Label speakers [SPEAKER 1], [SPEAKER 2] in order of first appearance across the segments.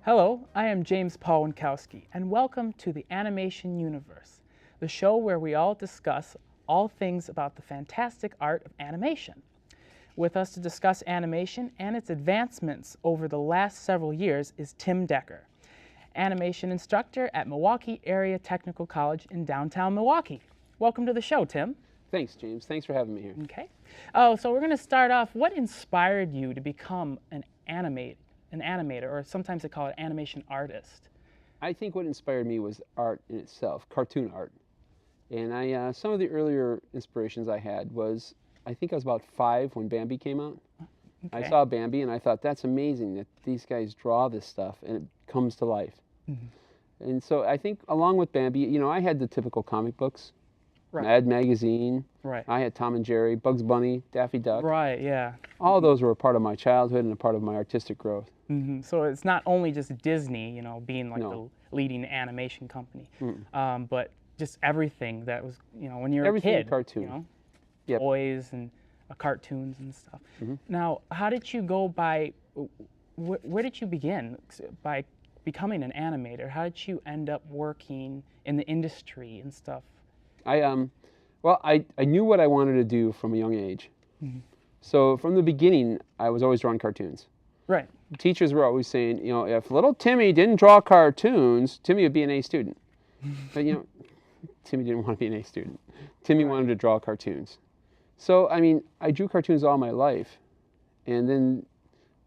[SPEAKER 1] Hello, I am James Paul Winkowski, and welcome to the Animation Universe, the show where we all discuss all things about the fantastic art of animation. With us to discuss animation and its advancements over the last several years is Tim Decker, animation instructor at Milwaukee Area Technical College in downtown Milwaukee. Welcome to the show, Tim.
[SPEAKER 2] Thanks, James. Thanks for having me here.
[SPEAKER 1] Okay. So we're going to start off. What inspired you to become an animator, or sometimes they call it animation artist?
[SPEAKER 2] I think what inspired me was art in itself, cartoon art. And some of the earlier inspirations I had was, I think I was about 5 when Bambi came out.
[SPEAKER 1] Okay.
[SPEAKER 2] I saw Bambi and I thought, that's amazing that these guys draw this stuff and it comes to life.
[SPEAKER 1] Mm-hmm.
[SPEAKER 2] And so I think along with Bambi, you know, I had the typical comic books.
[SPEAKER 1] Right.
[SPEAKER 2] Mad Magazine.
[SPEAKER 1] Right.
[SPEAKER 2] I had Tom and Jerry, Bugs Bunny, Daffy Duck.
[SPEAKER 1] Right, yeah.
[SPEAKER 2] All those were a part of my childhood and a part of my artistic growth.
[SPEAKER 1] Mm-hmm. So it's not only just Disney, you know, being like
[SPEAKER 2] No.
[SPEAKER 1] the leading animation company, but just everything that was, you know, when you're
[SPEAKER 2] Everything
[SPEAKER 1] a kid,
[SPEAKER 2] cartoon.
[SPEAKER 1] you know,
[SPEAKER 2] Yep.
[SPEAKER 1] toys and cartoons and stuff.
[SPEAKER 2] Mm-hmm.
[SPEAKER 1] Now, how did you go by, where did you begin by becoming an animator? How did you end up working in the industry and stuff?
[SPEAKER 2] Well, I knew what I wanted to do from a young age.
[SPEAKER 1] Mm-hmm.
[SPEAKER 2] So from the beginning, I was always drawing cartoons.
[SPEAKER 1] Right.
[SPEAKER 2] Teachers were always saying, you know, if little Timmy didn't draw cartoons, Timmy would be an A student. But, you know, Timmy didn't want to be an A student. Timmy wanted to draw cartoons. So, I mean, I drew cartoons all my life. And then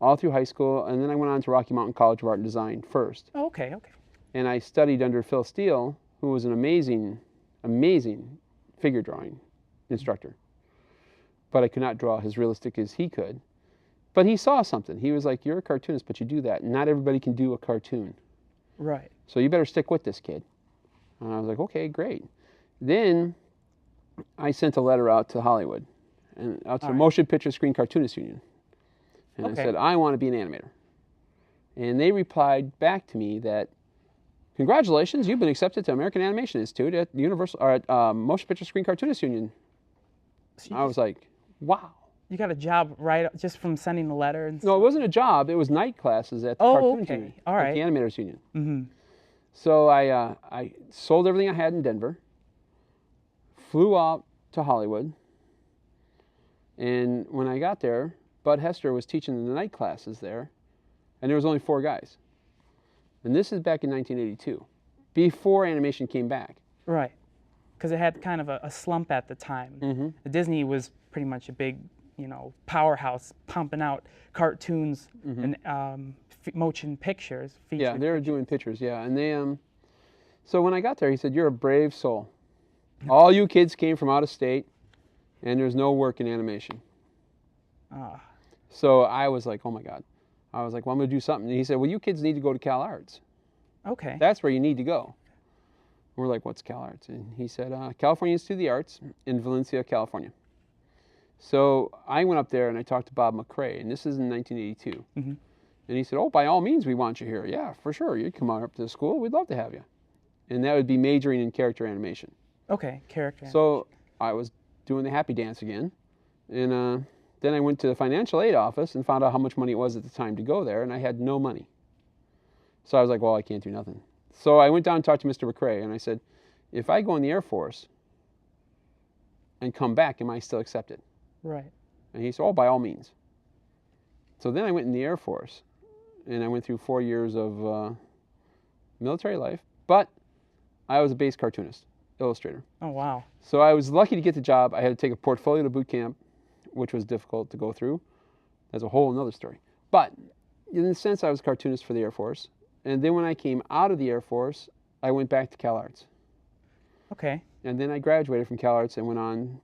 [SPEAKER 2] all through high school, and then I went on to Rocky Mountain College of Art and Design first.
[SPEAKER 1] Oh, okay.
[SPEAKER 2] And I studied under Phil Steele, who was an amazing figure drawing instructor. But I could not draw as realistic as he could. But he saw something. He was like, you're a cartoonist, but you do that. Not everybody can do a cartoon.
[SPEAKER 1] Right.
[SPEAKER 2] So you better stick with this kid. And I was like, okay, great. Then I sent a letter out to Hollywood, and out to the Motion Picture Screen Cartoonists Union. And I said, I want to be an animator. And they replied back to me that, congratulations, you've been accepted to American Animation Institute at Motion Picture Screen Cartoonists Union.
[SPEAKER 1] So
[SPEAKER 2] I was like, wow.
[SPEAKER 1] You got a job right just from sending the letter and stuff?
[SPEAKER 2] No, it wasn't a job. It was night classes at the Cartoons Union,
[SPEAKER 1] all right.
[SPEAKER 2] at the Animators Union.
[SPEAKER 1] Mm-hmm.
[SPEAKER 2] So I sold everything I had in Denver, flew out to Hollywood, and when I got there, Bud Hester was teaching the night classes there, and there was only 4 guys. And this is back in 1982, before animation came back.
[SPEAKER 1] Right, because it had kind of a slump at the time.
[SPEAKER 2] Mm-hmm.
[SPEAKER 1] Disney was pretty much a big, you know, powerhouse, pumping out cartoons and motion pictures.
[SPEAKER 2] Yeah, they were doing pictures, yeah. And they, so when I got there, he said, you're a brave soul. All you kids came from out of state, and there's no work in animation. So I was like, oh my God. I was like, well, I'm going to do something. And he said, well, you kids need to go to CalArts.
[SPEAKER 1] Okay.
[SPEAKER 2] That's where you need to go. We're like, what's CalArts? And he said, California Institute of the Arts in Valencia, California. So I went up there and I talked to Bob McCrae, and this is in 1982.
[SPEAKER 1] Mm-hmm.
[SPEAKER 2] And he said, oh, by all means, we want you here. Yeah, for sure. You'd come on up to the school. We'd love to have you. And that would be majoring in character animation.
[SPEAKER 1] Okay, character animation.
[SPEAKER 2] So I was doing the happy dance again. And then I went to the financial aid office and found out how much money it was at the time to go there, and I had no money. So I was like, well, I can't do nothing. So I went down and talked to Mr. McCrae, and I said, if I go in the Air Force and come back, am I still accepted?
[SPEAKER 1] Right.
[SPEAKER 2] And he said, oh, by all means. So then I went in the Air Force, and I went through 4 years of military life, but I was a base cartoonist, illustrator.
[SPEAKER 1] Oh, wow.
[SPEAKER 2] So I was lucky to get the job. I had to take a portfolio to boot camp, which was difficult to go through. That's a whole another story. But in a sense, I was a cartoonist for the Air Force. And then when I came out of the Air Force, I went back to CalArts.
[SPEAKER 1] Okay.
[SPEAKER 2] And then I graduated from CalArts and went on.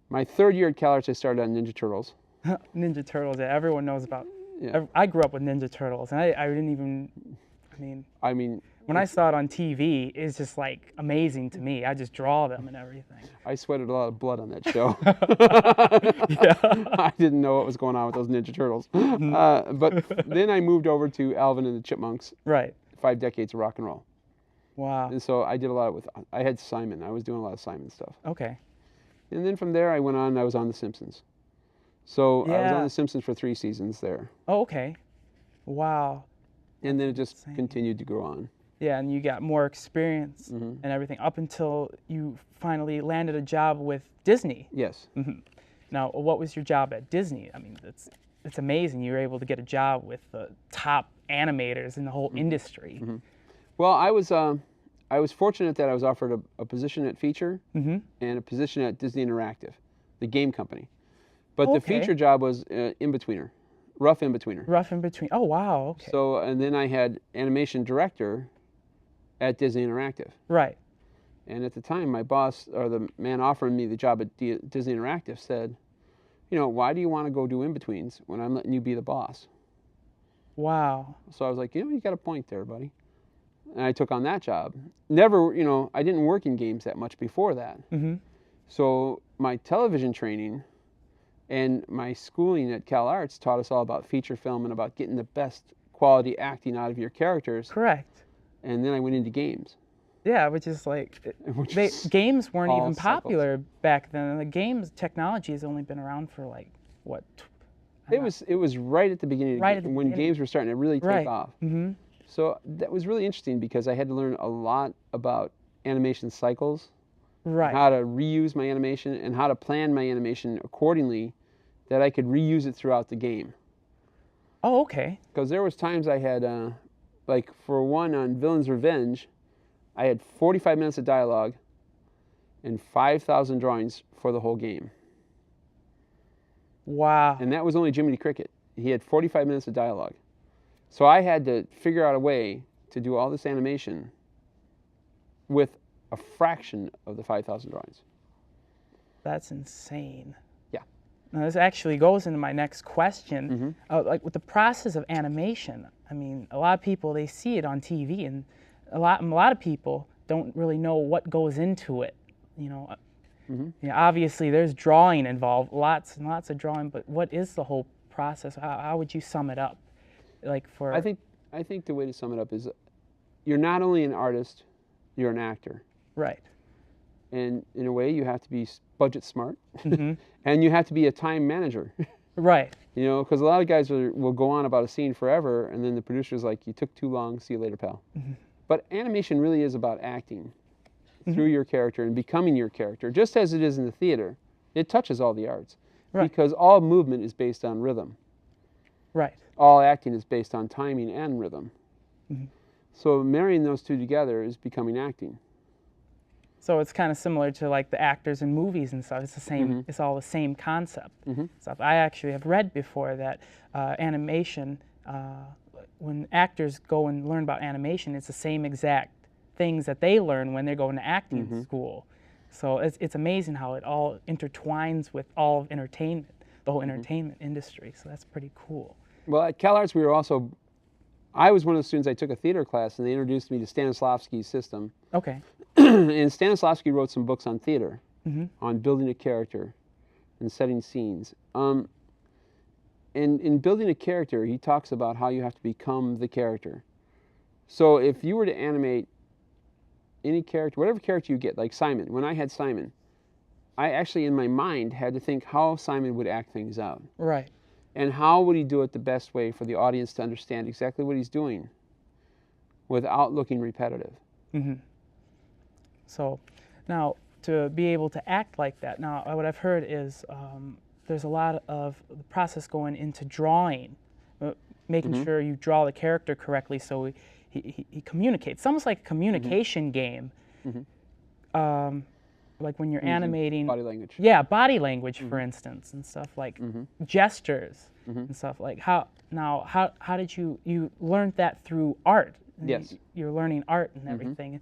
[SPEAKER 2] My 3rd year at CalArts, I started on Ninja Turtles.
[SPEAKER 1] Ninja Turtles, yeah, everyone knows about.
[SPEAKER 2] Yeah.
[SPEAKER 1] I grew up with Ninja Turtles, and I didn't even, I mean, when I saw it on TV, it's just like amazing to me. I just draw them and everything.
[SPEAKER 2] I sweated a lot of blood on that show.
[SPEAKER 1] Yeah.
[SPEAKER 2] I didn't know what was going on with those Ninja Turtles. But then I moved over to Alvin and the Chipmunks.
[SPEAKER 1] Right.
[SPEAKER 2] 5 decades of rock and roll.
[SPEAKER 1] Wow.
[SPEAKER 2] And so I did a lot I had Simon. I was doing a lot of Simon stuff.
[SPEAKER 1] Okay.
[SPEAKER 2] And then from there I went on, I was on The Simpsons. So I was on The Simpsons for 3 seasons there.
[SPEAKER 1] Oh, okay. Wow.
[SPEAKER 2] And then it just continued to go on.
[SPEAKER 1] Yeah, and you got more experience and everything up until you finally landed a job with Disney.
[SPEAKER 2] Yes.
[SPEAKER 1] Now, what was your job at Disney? I mean, it's amazing you were able to get a job with the top animators in the whole industry.
[SPEAKER 2] Well, I was fortunate that I was offered a position at Feature and a position at Disney Interactive, the game company. But the Feature job was in-betweener, rough in-betweener.
[SPEAKER 1] Rough in between. Oh, wow. Okay.
[SPEAKER 2] So, and then I had animation director at Disney Interactive.
[SPEAKER 1] Right.
[SPEAKER 2] And at the time, my boss, or the man offering me the job at Disney Interactive, said, you know, why do you want to go do in-betweens when I'm letting you be the boss?
[SPEAKER 1] Wow.
[SPEAKER 2] So I was like, you know, you got a point there, buddy. And I took on that job. Never, you know, I didn't work in games that much before that. So my television training and my schooling at CalArts taught us all about feature film and about getting the best quality acting out of your characters.
[SPEAKER 1] Correct.
[SPEAKER 2] And then I went into games.
[SPEAKER 1] Yeah, which is like, games weren't even popular back then. The games technology has only been around for like, what?
[SPEAKER 2] It was right at the beginning, when games were starting to really take off. So that was really interesting because I had to learn a lot about animation cycles, how to reuse my animation, and how to plan my animation accordingly that I could reuse it throughout the game.
[SPEAKER 1] Oh, okay.
[SPEAKER 2] Because there was times I had, like for one on Villain's Revenge, I had 45 minutes of dialogue and 5,000 drawings for the whole game.
[SPEAKER 1] Wow.
[SPEAKER 2] And that was only Jiminy Cricket. He had 45 minutes of dialogue. So I had to figure out a way to do all this animation with a fraction of the 5,000 drawings.
[SPEAKER 1] That's insane.
[SPEAKER 2] Yeah.
[SPEAKER 1] Now this actually goes into my next question. Like with the process of animation, I mean, a lot of people, they see it on TV, and a lot of people don't really know what goes into it. You know, obviously there's drawing involved, lots and lots of drawing, but what is the whole process? How would you sum it up? Like for
[SPEAKER 2] I think the way to sum it up is you're not only an artist, you're an actor.
[SPEAKER 1] Right.
[SPEAKER 2] And in a way you have to be budget smart and you have to be a time manager.
[SPEAKER 1] Right.
[SPEAKER 2] You know, because a lot of guys will go on about a scene forever and then the producer's like, you took too long, see you later, pal. But animation really is about acting through your character and becoming your character, just as it is in the theater. It touches all the arts because all movement is based on rhythm.
[SPEAKER 1] Right.
[SPEAKER 2] All acting is based on timing and rhythm. So marrying those two together is becoming acting.
[SPEAKER 1] So it's kind of similar to like the actors in movies and stuff. It's the same. It's all the same concept. Stuff. I actually have read before that animation, when actors go and learn about animation, it's the same exact things that they learn when they're going to acting school. So it's amazing how it all intertwines with all of entertainment, the whole entertainment industry. So that's pretty cool.
[SPEAKER 2] Well, at CalArts, I was one of the students, I took a theater class, and they introduced me to Stanislavski's system.
[SPEAKER 1] Okay.
[SPEAKER 2] And Stanislavski wrote some books on theater, on building a character and setting scenes. And in building a character, he talks about how you have to become the character. So if you were to animate any character, whatever character you get, like Simon, when I had Simon, I actually in my mind had to think how Simon would act things out.
[SPEAKER 1] Right.
[SPEAKER 2] And how would he do it the best way for the audience to understand exactly what he's doing without looking repetitive.
[SPEAKER 1] So now to be able to act like that, now what I've heard is there's a lot of the process going into drawing, making sure you draw the character correctly so he communicates. It's almost like a communication game. Like when you're animating
[SPEAKER 2] body language.
[SPEAKER 1] Yeah, body language, for instance, and stuff like gestures and stuff like how did you learned that through art?
[SPEAKER 2] Yes.
[SPEAKER 1] You're learning art and everything,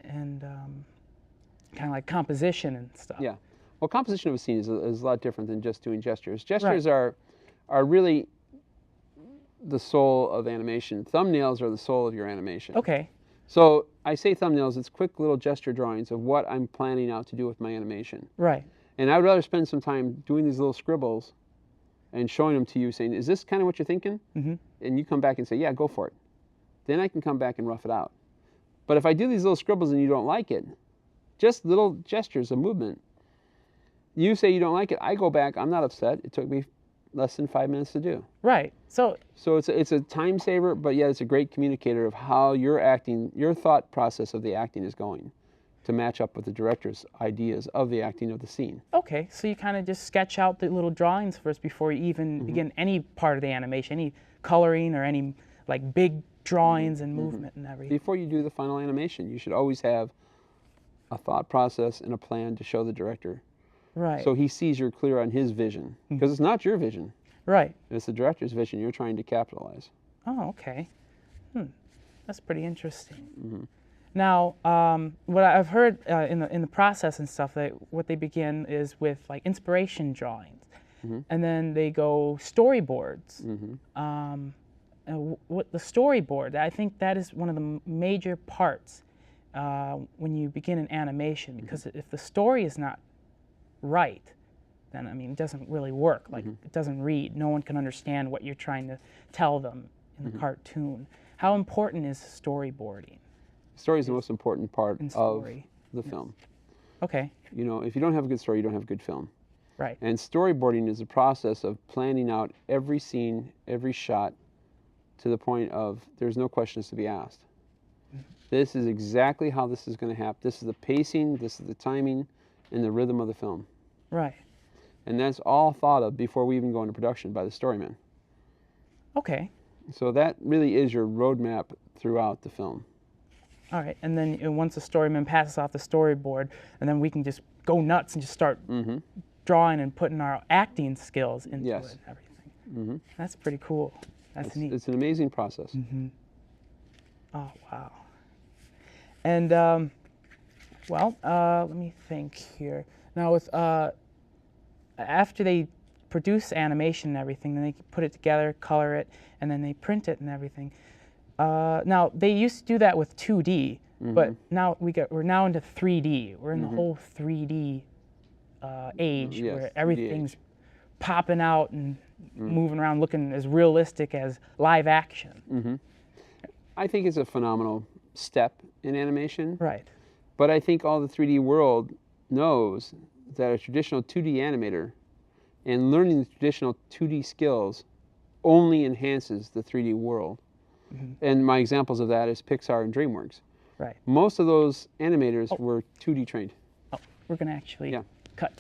[SPEAKER 1] and kind of like composition and stuff.
[SPEAKER 2] Yeah. Well, composition of a scene is a lot different than just doing gestures. Gestures are really the soul of animation. Thumbnails are the soul of your animation.
[SPEAKER 1] Okay.
[SPEAKER 2] So I say thumbnails, it's quick little gesture drawings of what I'm planning out to do with my animation.
[SPEAKER 1] Right.
[SPEAKER 2] And I would rather spend some time doing these little scribbles and showing them to you, saying, is this kind of what you're thinking? And you come back and say, yeah, go for it. Then I can come back and rough it out. But if I do these little scribbles and you don't like it, just little gestures of movement, you say you don't like it, I go back, I'm not upset. It took me less than 5 minutes to do.
[SPEAKER 1] Right. So
[SPEAKER 2] it's a time saver, but yet it's a great communicator of how your thought process of the acting is going to match up with the director's ideas of the acting of the scene.
[SPEAKER 1] okay, so you kind of just sketch out the little drawings first before you even begin any part of the animation, any coloring or any like big drawings and movement and everything.
[SPEAKER 2] Before you do the final animation, you should always have a thought process and a plan to show the director.
[SPEAKER 1] Right.
[SPEAKER 2] So he sees you're clear on his vision. Because it's not your vision.
[SPEAKER 1] Right.
[SPEAKER 2] It's the director's vision you're trying to capitalize.
[SPEAKER 1] Oh, okay. That's pretty interesting. Now, what I've heard in the process and stuff, that what they begin is with like inspiration drawings, and then they go storyboards. What the storyboard, I think that is one of the major parts when you begin an animation, because if the story is not right, then I mean it doesn't really work. Like it doesn't read. No one can understand what you're trying to tell them in the cartoon. How important is storyboarding?
[SPEAKER 2] Story is the most important part of the film.
[SPEAKER 1] Okay.
[SPEAKER 2] You know, if you don't have a good story, you don't have a good film.
[SPEAKER 1] Right.
[SPEAKER 2] And storyboarding is a process of planning out every scene, every shot, to the point of there's no questions to be asked. This is exactly how this is going to happen. This is the pacing, this is the timing, and the rhythm of the film.
[SPEAKER 1] Right.
[SPEAKER 2] And that's all thought of before we even go into production by the storyman.
[SPEAKER 1] Okay.
[SPEAKER 2] So that really is your roadmap throughout the film.
[SPEAKER 1] All right, and then once the storyman passes off the storyboard, and then we can just go nuts and just start drawing and putting our acting skills into it and everything. That's pretty cool. That's neat.
[SPEAKER 2] It's an amazing process.
[SPEAKER 1] Oh, wow. And, let me think here. Now, with after they produce animation and everything, then they put it together, color it, and then they print it and everything. Now they used to do that with 2D, but now we're now into 3D. We're in the whole 3D age where everything's popping out and moving around, looking as realistic as live action.
[SPEAKER 2] I think it's a phenomenal step in animation.
[SPEAKER 1] Right.
[SPEAKER 2] But I think all the 3D world knows that a traditional 2D animator and learning the traditional 2D skills only enhances the 3D world. And my examples of that is Pixar and DreamWorks.
[SPEAKER 1] Right.
[SPEAKER 2] Most of those animators were 2D trained.
[SPEAKER 1] Oh, we're going to actually cut.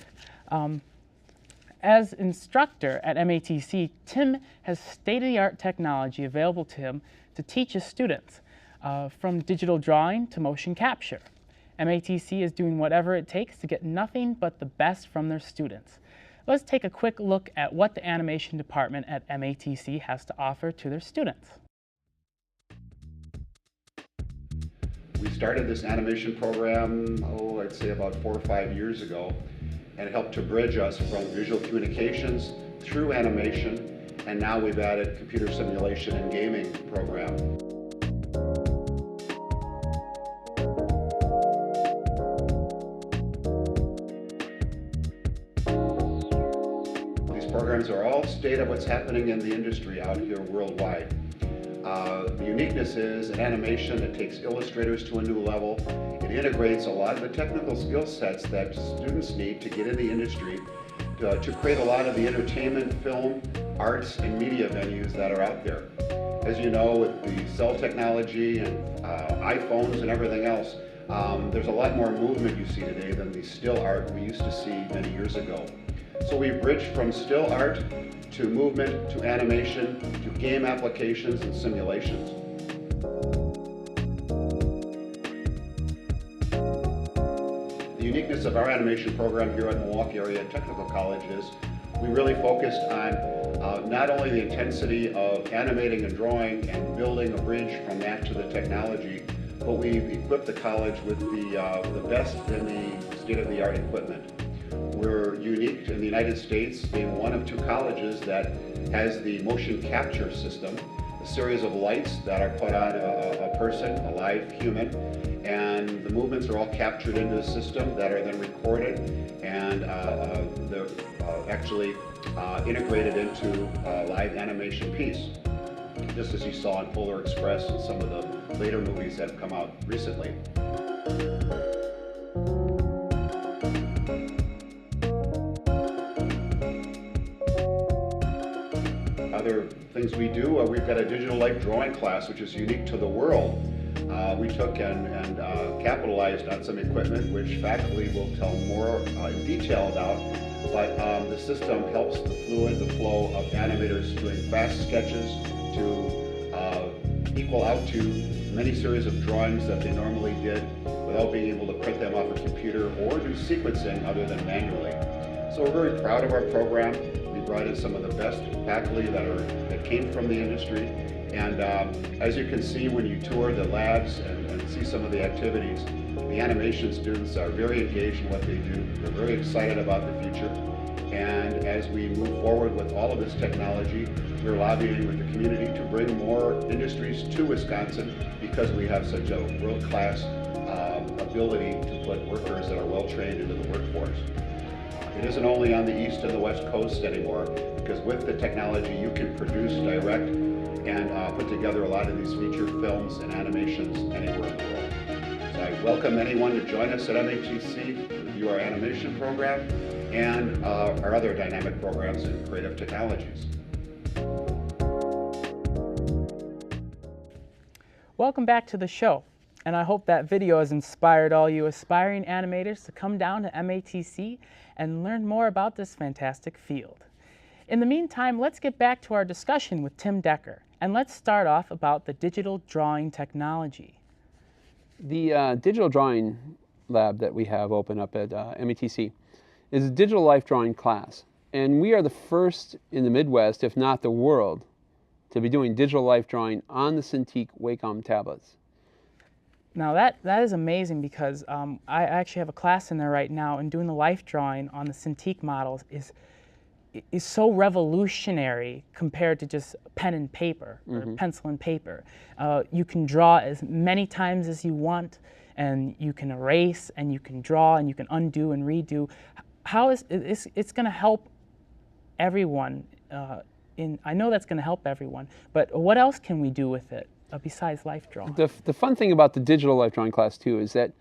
[SPEAKER 1] As instructor at MATC, Tim has state-of-the-art technology available to him to teach his students, from digital drawing to motion capture. MATC is doing whatever it takes to get nothing but the best from their students. Let's take a quick look at what the animation department at MATC has to offer to their students.
[SPEAKER 3] We started this animation program, I'd say about 4 or 5 years ago, and it helped to bridge us from visual communications through animation, and now we've added computer simulation and gaming program. These programs are all state of what's happening in the industry out here worldwide. The uniqueness is in animation, it takes illustrators to a new level. It integrates a lot of the technical skill sets that students need to get in the industry to create a lot of the entertainment, film, arts, and media venues that are out there. As you know, with the cell technology and iPhones and everything else, there's a lot more movement you see today than the still art we used to see many years ago. So we've bridged from still art to movement, to animation, to game applications and simulations. The uniqueness of our animation program here at Milwaukee Area Technical College is we really focused on not only the intensity of animating and drawing and building a bridge from that to the technology, but we've equipped the college with the best in the state-of-the-art equipment. We're unique in the United States, being one of 2 colleges that has the motion capture system, a series of lights that are put on a person, a live human, and the movements are all captured into the system that are then recorded and they're actually integrated into a live animation piece, just as you saw in Polar Express and some of the later movies that have come out recently. other things we do, we've got a digital life drawing class, which is unique to the world. We took and capitalized on some equipment which faculty will tell more in detail about, but the system helps the flow of animators doing fast sketches to equal out to many series of drawings that they normally did without being able to print them off a computer or do sequencing other than manually. So we're very proud of our program. We brought in some of the best faculty that came from the industry. And as you can see when you tour the labs and see some of the activities, the animation students are very engaged in what they do. They're very excited about the future. And as we move forward with all of this technology, we're lobbying with the community to bring more industries to Wisconsin because we have such a world-class ability to put workers that are well-trained into the workforce. It isn't only on the East and the West Coast anymore, because with the technology you can produce, direct, and put together a lot of these feature films and animations anywhere in the world. So I welcome anyone to join us at MATC to review our animation program and our other dynamic programs in creative technologies.
[SPEAKER 1] Welcome back to the show, and I hope that video has inspired all you aspiring animators to come down to MATC and learn more about this fantastic field. In the meantime, let's get back to our discussion with Tim Decker, and let's start off about the digital drawing technology.
[SPEAKER 2] The digital drawing lab that we have open up at MATC is a digital life drawing class, and we are the first in the Midwest, if not the world, to be doing digital life drawing on the Cintiq Wacom tablets.
[SPEAKER 1] Now that is amazing, because I actually have a class in there right now, and doing the life drawing on the Cintiq models is so revolutionary compared to just pen and paper or pencil and paper. You can draw as many times as you want, and you can erase, and you can draw, and you can undo and redo. How is it's going to help everyone? I know that's going to help everyone, but what else can we do with it besides life drawing?
[SPEAKER 2] The fun thing about the digital life drawing class too is that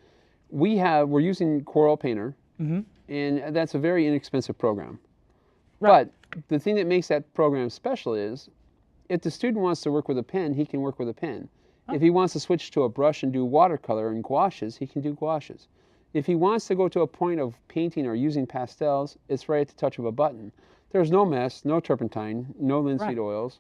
[SPEAKER 2] we're using Corel Painter, and that's a very inexpensive program. Right. But the thing that makes that program special is, if the student wants to work with a pen, he can work with a pen. Oh. If he wants to switch to a brush and do watercolor and gouaches, he can do gouaches. If he wants to go to a point of painting or using pastels, it's right at the touch of a button. There's no mess, no turpentine, no linseed oils,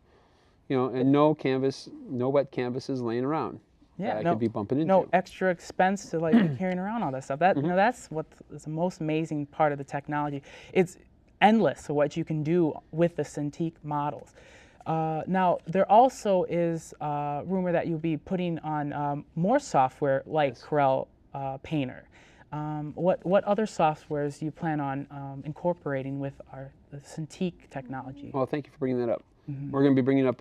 [SPEAKER 2] and no canvas, no wet canvases laying around.
[SPEAKER 1] Yeah,
[SPEAKER 2] that I could be bumping into.
[SPEAKER 1] No extra expense to be carrying around all that stuff. That's what is the most amazing part of the technology. It's endless what you can do with the Cintiq models. Now, there also is rumor that you'll be putting on more software like Corel Painter. What other softwares do you plan on incorporating with the Cintiq technology?
[SPEAKER 2] Well, thank you for bringing that up. We're going to be bringing up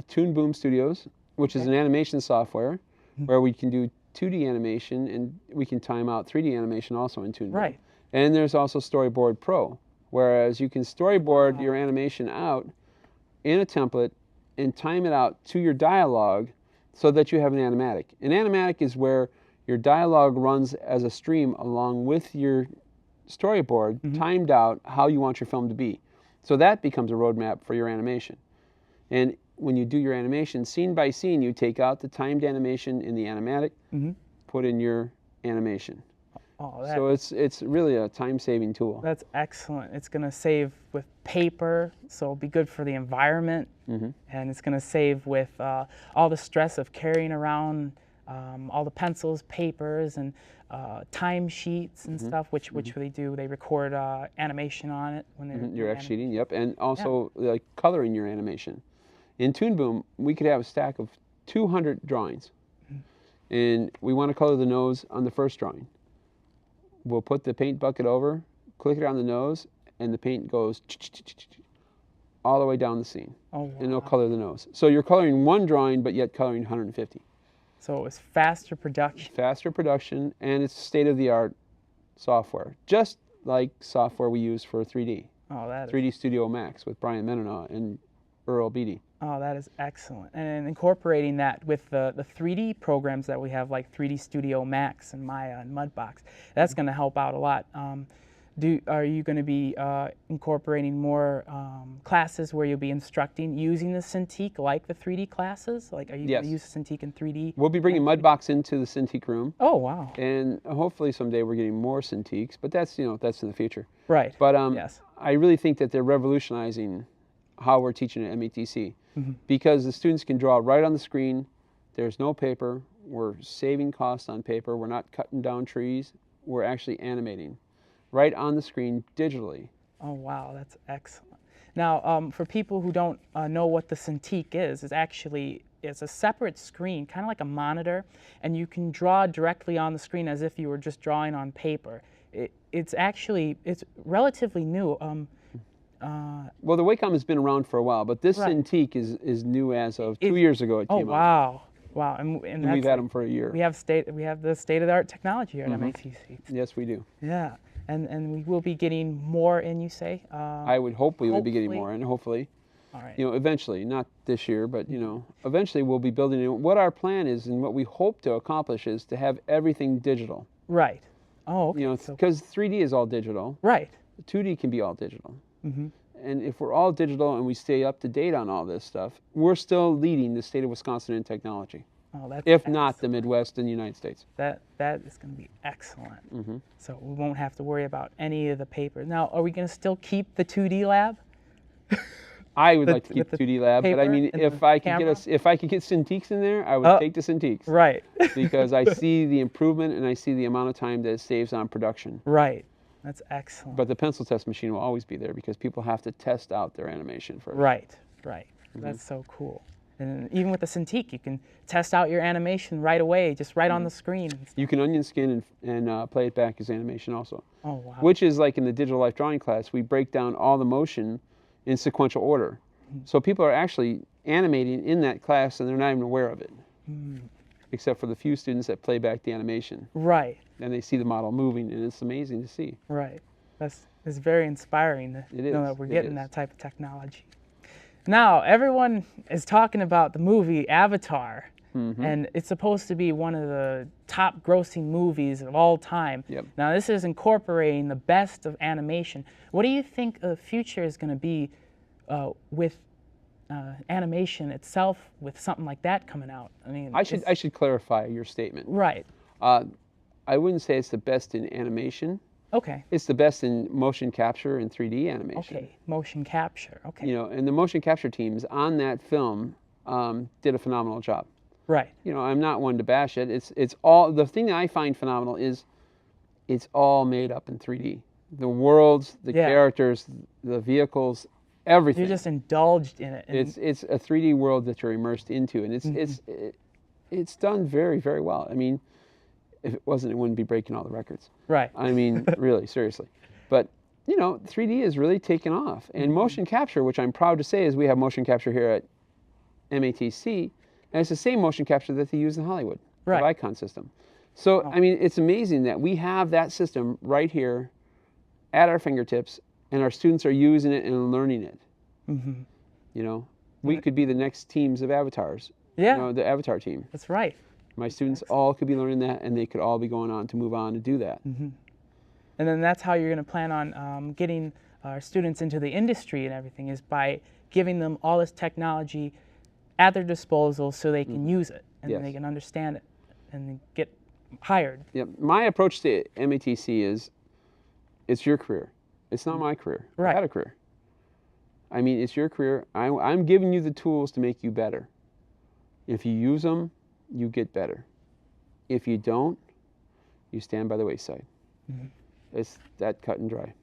[SPEAKER 2] Toon Boom Studios, which is an animation software where we can do 2D animation, and we can time out 3D animation also in Toon Boom.
[SPEAKER 1] Right.
[SPEAKER 2] And there's also Storyboard Pro, whereas you can storyboard your animation out in a template and time it out to your dialogue so that you have an animatic. An animatic is where your dialogue runs as a stream along with your storyboard, timed out how you want your film to be. So that becomes a roadmap for your animation. And when you do your animation, scene by scene, you take out the timed animation in the animatic, put in your animation. Oh, so it's really a time-saving tool.
[SPEAKER 1] That's excellent. It's going to save with paper, so it'll be good for the environment, and it's going to save with all the stress of carrying around all the pencils, papers, and time sheets and stuff, which they do. They record animation on it when they're
[SPEAKER 2] You're X-sheeting, yep, and also like coloring your animation. In Toon Boom, we could have a stack of 200 drawings, and we want to color the nose on the first drawing. We'll put the paint bucket over, click it on the nose, and the paint goes all the way down the scene. Oh, wow. And it'll color the nose. So you're coloring one drawing, but yet coloring 150.
[SPEAKER 1] So it was faster production.
[SPEAKER 2] Faster production, and it's state-of-the-art software, just like software we use for 3D.
[SPEAKER 1] Oh, that
[SPEAKER 2] 3D Studio Max with Brian Meninaw and Earl Beatty.
[SPEAKER 1] Oh, that is excellent. And incorporating that with the 3D programs that we have, like 3D Studio Max and Maya and Mudbox, that's going to help out a lot. Are you going to be incorporating more classes where you'll be instructing using the Cintiq, like the 3D classes? Like, are you going to use the Cintiq in 3D?
[SPEAKER 2] We'll be bringing Mudbox into the Cintiq room.
[SPEAKER 1] Oh, wow.
[SPEAKER 2] And hopefully someday we're getting more Cintiqs, but that's, that's in the future.
[SPEAKER 1] Right.
[SPEAKER 2] But
[SPEAKER 1] yes.
[SPEAKER 2] I really think that they're revolutionizing how we're teaching at MATC, because the students can draw right on the screen. There's no paper. We're saving costs on paper. We're not cutting down trees. We're actually animating right on the screen digitally.
[SPEAKER 1] Oh, wow, that's excellent. Now, for people who don't know what the Cintiq is actually, it's a separate screen, kind of like a monitor, and you can draw directly on the screen as if you were just drawing on paper. It's relatively new.
[SPEAKER 2] Well, the Wacom has been around for a while, but this Cintiq is new as of 2 years ago it came out.
[SPEAKER 1] Oh, wow. Wow, and
[SPEAKER 2] we've had them for a year.
[SPEAKER 1] We have the state-of-the-art technology here at MATC.
[SPEAKER 2] Yes, we do.
[SPEAKER 1] Yeah, and we will be getting more in, you say?
[SPEAKER 2] I would hope we would be getting more in, hopefully.
[SPEAKER 1] All right.
[SPEAKER 2] Eventually, not this year, but eventually we'll be building it. What our plan is and what we hope to accomplish is to have everything digital.
[SPEAKER 1] Right. Oh, okay.
[SPEAKER 2] Because 3D is all digital.
[SPEAKER 1] Right.
[SPEAKER 2] 2D can be all digital. And if we're all digital and we stay up to date on all this stuff, we're still leading the state of Wisconsin in technology.
[SPEAKER 1] Oh, that's
[SPEAKER 2] if not the Midwest and the United States.
[SPEAKER 1] That is going to be excellent. So we won't have to worry about any of the paper. Now, are we going to still keep the 2D lab?
[SPEAKER 2] I would like to keep the 2D lab, but I mean, if I could get Cintiqs in there, I would take the Cintiqs.
[SPEAKER 1] Right.
[SPEAKER 2] Because I see the improvement and I see the amount of time that it saves on production.
[SPEAKER 1] Right. That's excellent.
[SPEAKER 2] But the pencil test machine will always be there because people have to test out their animation first.
[SPEAKER 1] Right. Right. That's so cool. And even with the Cintiq, you can test out your animation right away, just right on the screen.
[SPEAKER 2] You can onion skin and play it back as animation also.
[SPEAKER 1] Oh, wow.
[SPEAKER 2] Which is like in the digital life drawing class, we break down all the motion in sequential order. So people are actually animating in that class and they're not even aware of it. Except for the few students that play back the animation.
[SPEAKER 1] Right.
[SPEAKER 2] And they see the model moving, and it's amazing to see.
[SPEAKER 1] Right. It's very inspiring to know that we're getting that type of technology. Now, everyone is talking about the movie Avatar, and it's supposed to be one of the top grossing movies of all time.
[SPEAKER 2] Yep.
[SPEAKER 1] Now, this is incorporating the best of animation. What do you think the future is going to be with animation itself, with something like that coming out? I mean,
[SPEAKER 2] I should clarify your statement.
[SPEAKER 1] Right.
[SPEAKER 2] I wouldn't say it's the best in animation.
[SPEAKER 1] Okay.
[SPEAKER 2] It's the best in motion capture and 3D animation.
[SPEAKER 1] Okay, motion capture. Okay.
[SPEAKER 2] And the motion capture teams on that film did a phenomenal job.
[SPEAKER 1] Right.
[SPEAKER 2] I'm not one to bash it. It's all, the thing that I find phenomenal is it's all made up in 3D. The worlds, the characters, the vehicles, everything.
[SPEAKER 1] You're just indulged in it.
[SPEAKER 2] It's a 3D world that you're immersed into, and it's done very, very well. I mean, if it wasn't, it wouldn't be breaking all the records. Right. I mean, really, seriously. But, 3D is really taken off. And motion capture, which I'm proud to say is we have motion capture here at MATC, and it's the same motion capture that they use in Hollywood, the Icon system. So, I mean, it's amazing that we have that system right here at our fingertips, and our students are using it and learning it. We could be the next teams of avatars. Yeah. The Avatar team.
[SPEAKER 1] That's right.
[SPEAKER 2] My students all could be learning that, and they could all be going on to move on to do that.
[SPEAKER 1] And then that's how you're going to plan on getting our students into the industry and everything, is by giving them all this technology at their disposal so they can use it and they can understand it and get hired. Yeah. My approach to MATC is, it's your career. It's not my career. Right. I had a career. I mean, it's your career. I'm giving you the tools to make you better. If you use them, you get better. If you don't, you stand by the wayside. It's that cut and dry.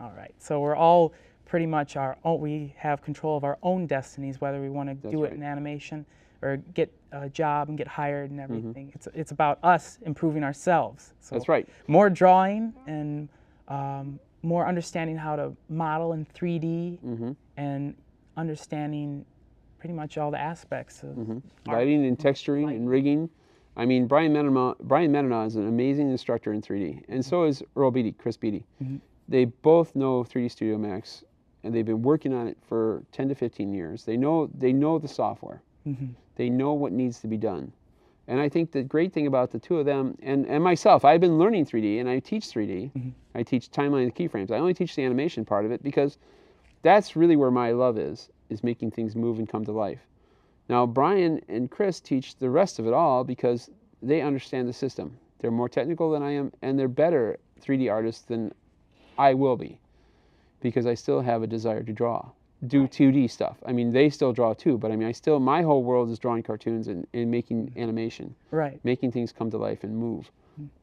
[SPEAKER 1] All right. So we're all pretty much we have control of our own destinies, whether we want to do it in animation or get a job and get hired and everything. It's about us improving ourselves. So that's right. More drawing and more understanding how to model in 3D and understanding pretty much all the aspects of lighting and texturing and rigging. I mean, Brian Menenaw is an amazing instructor in 3D, and so is Earl Beatty, Chris Beatty. They both know 3D Studio Max, and they've been working on it for 10 to 15 years. They know the software. They know what needs to be done.
[SPEAKER 2] And I think the great thing about the two of them, and myself, I've been learning 3D, and I teach 3D. I teach timeline and keyframes. I only teach the animation part of it because that's really where my love is making things move and come to life. Now, Brian and Chris teach the rest of it all because they understand the system. They're more technical than I am, and they're better 3D artists than I will be because I still have a desire to draw. Do 2D stuff. I mean, they still draw too, but I mean, my whole world is drawing cartoons and making animation.
[SPEAKER 1] Right.
[SPEAKER 2] Making things come to life and move.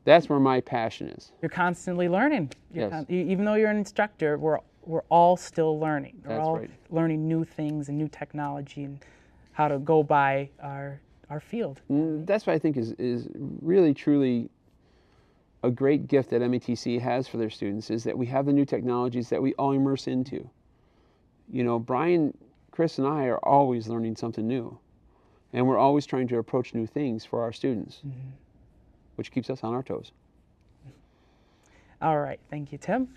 [SPEAKER 2] That's where my passion is.
[SPEAKER 1] You're constantly learning.
[SPEAKER 2] Yes.
[SPEAKER 1] Even though you're an instructor, we're all still learning. We're
[SPEAKER 2] That's
[SPEAKER 1] all
[SPEAKER 2] right.
[SPEAKER 1] learning new things and new technology and how to go by our field.
[SPEAKER 2] That's what I think is really, truly a great gift that MATC has for their students is that we have the new technologies that we all immerse into. You know, Brian, Chris, and I are always learning something new. And we're always trying to approach new things for our students, which keeps us on our toes.
[SPEAKER 1] All right. Thank you, Tim.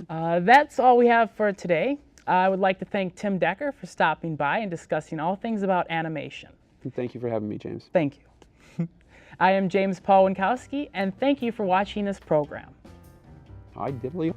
[SPEAKER 1] That's all we have for today. I would like to thank Tim Decker for stopping by and discussing all things about animation.
[SPEAKER 2] And thank you for having me, James.
[SPEAKER 1] Thank you. I am James Paul Winkowski, and thank you for watching this program.
[SPEAKER 2] I diddly